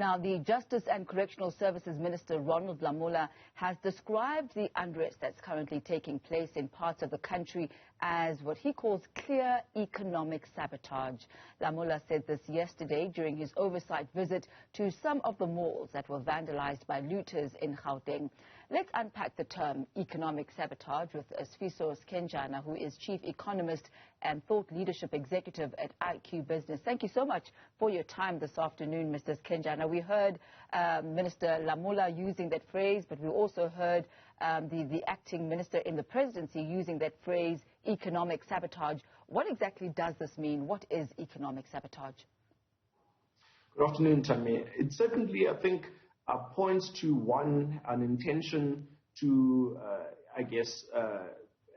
Now, the Justice and Correctional Services Minister, Ronald Lamola, has described the unrest that's currently taking place in parts of the country as what he calls clear economic sabotage. Lamola said this yesterday during his oversight visit to some of the malls that were vandalized by looters in Gauteng. Let's unpack the term economic sabotage with Sifiso Skenjana, who is Chief Economist and Thought Leadership Executive at IQ Business. Thank you so much for your time this afternoon, Mr. Skenjana. We heard Minister Lamola using that phrase, but we also heard the acting minister in the presidency using that phrase, economic sabotage. What exactly does this mean? What is economic sabotage? Good afternoon, Tammy. It certainly, I think, points to an intention to,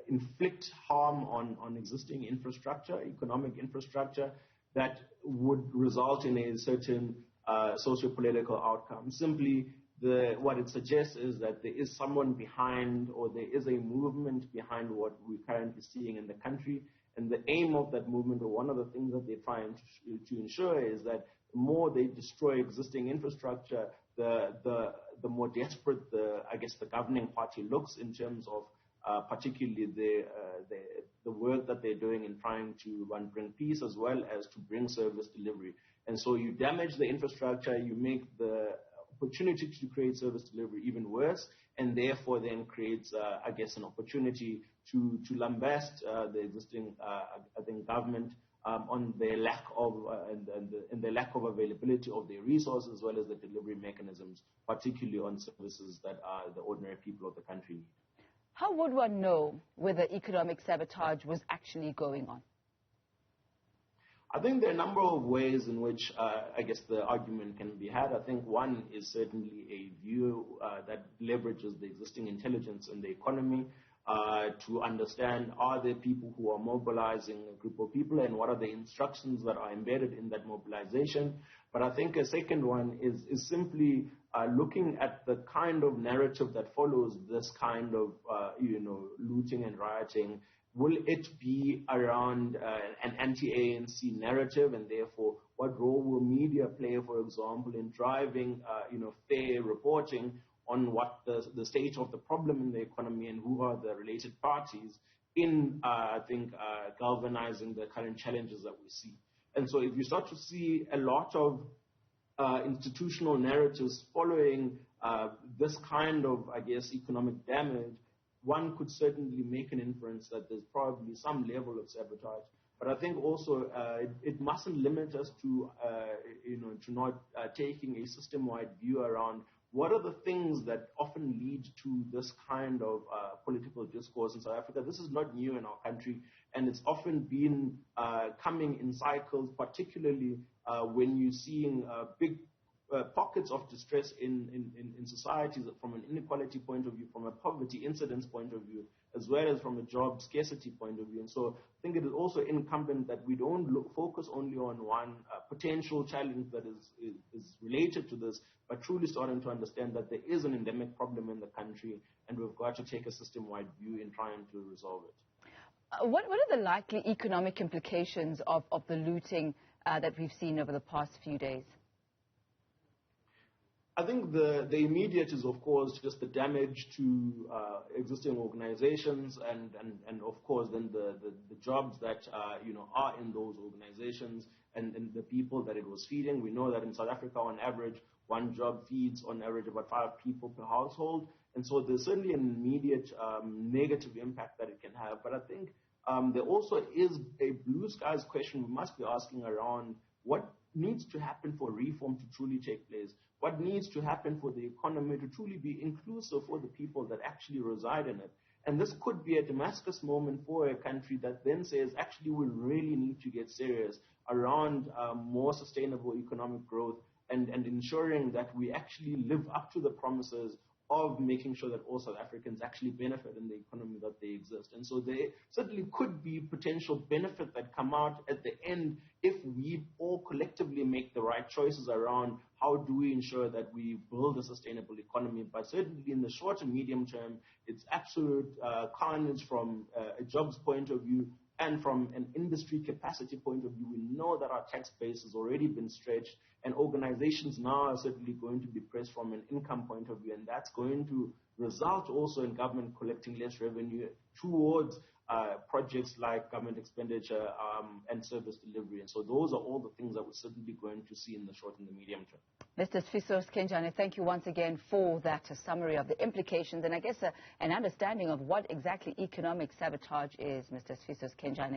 inflict harm on existing infrastructure, economic infrastructure, that would result in a certain socio-political outcome. Simply, what it suggests is that there is someone behind, or there is a movement behind what we're currently seeing in the country. And the aim of that movement, or one of the things that they're trying to ensure, is that the more they destroy existing infrastructure, the more desperate the governing party looks in terms of particularly the work that they're doing in trying to bring peace as well as to bring service delivery. And so you damage the infrastructure, you make the opportunity to create service delivery even worse, and therefore then creates, an opportunity to lambast the existing, government on their lack of and the lack of availability of their resources as well as the delivery mechanisms, particularly on services that the ordinary people of the country need. How would one know whether economic sabotage was actually going on? I think there are a number of ways in which, the argument can be had. I think one is certainly a view that leverages the existing intelligence in the economy to understand, are there people who are mobilizing a group of people, and what are the instructions that are embedded in that mobilization. But I think a second one is simply looking at the kind of narrative that follows this kind of, looting and rioting. Will it be around an anti-ANC narrative, and therefore what role will media play, for example, in driving, fair reporting on what the state of the problem in the economy and who are the related parties in, galvanizing the current challenges that we see. And so if you start to see a lot of institutional narratives following this kind of, economic damage, one could certainly make an inference that there's probably some level of sabotage. But I think also it mustn't limit us to, to not taking a system-wide view around what are the things that often lead to this kind of political discourse in South Africa. This is not new in our country, and it's often been coming in cycles, particularly when you're seeing big pockets of distress in societies from an inequality point of view, from a poverty incidence point of view, as well as from a job scarcity point of view. And so I think it is also incumbent that we don't focus only on one potential challenge that is related to this, but truly starting to understand that there is an endemic problem in the country, and we've got to take a system-wide view in trying to resolve it. What are the likely economic implications of the looting that we've seen over the past few days? I think the immediate is, of course, just the damage to existing organizations and of course, then the jobs that, are in those organizations and the people that it was feeding. We know that in South Africa, on average, one job feeds, on average, about 5 people per household. And so there's certainly an immediate negative impact that it can have. But I think there also is a blue skies question we must be asking around what needs to happen for reform to truly take place. What needs to happen for the economy to truly be inclusive for the people that actually reside in it. And this could be a Damascus moment for a country that then says, actually, we really need to get serious around more sustainable economic growth and ensuring that we actually live up to the promises of making sure that all South Africans actually benefit in the economy that they exist. And so there certainly could be potential benefit that come out at the end if we all collectively make the right choices around how do we ensure that we build a sustainable economy. But certainly in the short and medium term, it's absolute carnage from a jobs point of view and from an industry capacity point of view. We know that our tax base has already been stretched, And organizations now are certainly going to be pressed from an income point of view, and that's going to result also in government collecting less revenue towards projects like government expenditure and service delivery. And so those are all the things that we're certainly going to see in the short and the medium term. Mr. Sifiso Skenjana, thank you once again for that summary of the implications and I guess an understanding of what exactly economic sabotage is, Mr. Sifiso Skenjana.